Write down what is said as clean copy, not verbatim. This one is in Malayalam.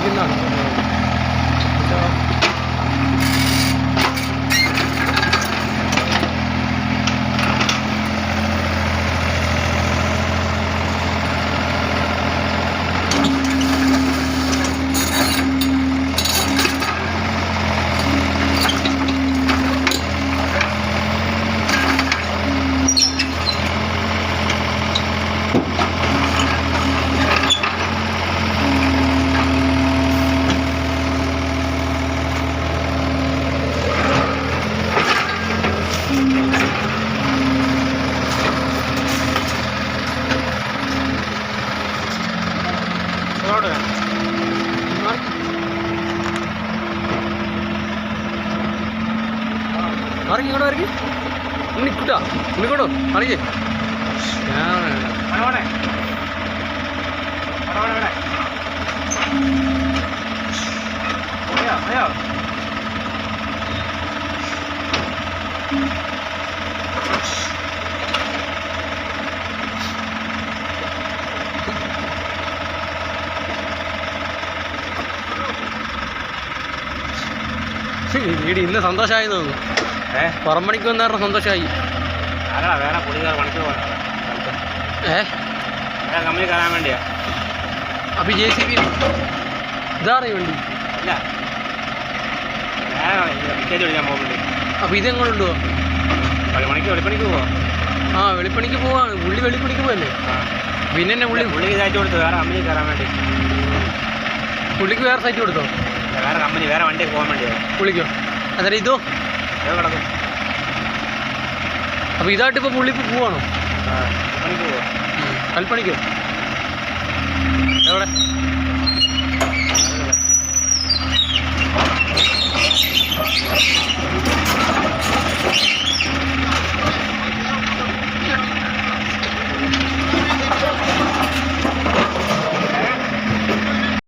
ഓടിക്കുന്നതാണ്. ഇങ്ങോട്ട് വരക്ക് ഉണ്ണിക്കുട്ടാ ഉണ്ണിക്കോട്ടോ അറിയേ വീട് ഇന്ന് സന്തോഷമായി തോന്നുന്നു. പുറം പണിക്ക് വന്നവരുടെ സന്തോഷമായി. വേറെ പുള്ളിക്കാർ പണിക്ക് പോകാൻ കമ്പനി കയറാൻ വേണ്ടിയാ. അപ്പൊ JCB ഇതാറിയ വണ്ടി ഇല്ല ടിക്കറ്റ് വിളിക്കാൻ പോകുന്നുണ്ട്. അപ്പൊ ഇതെങ്ങോട്ടുണ്ടോ? വെളിപ്പണിക്ക് പോവാ. ആ വെളിപ്പണിക്ക് പോവാണ്. വെളിപ്പണിക്ക് പോവല്ലേ? പിന്നെ പുള്ളിക്ക് സൈറ്റ് കൊടുത്തു വേറെ കമ്പനി കയറാൻ വേണ്ടി. പുള്ളിക്ക് വേറെ സൈറ്റ് കൊടുത്തോ? വേറെ കമ്പനി വേറെ വണ്ടിക്ക് പോകാൻ വേണ്ടിയാ. പുള്ളിക്കോ? അന്നേരം ഇതോ കിടക്കും. അപ്പൊ ഇതായിട്ട് ഇപ്പൊ പുള്ളി പോവാണോ? പണിക്ക് പോവാ. കൽപ്പണിക്കോ? എവിടെ?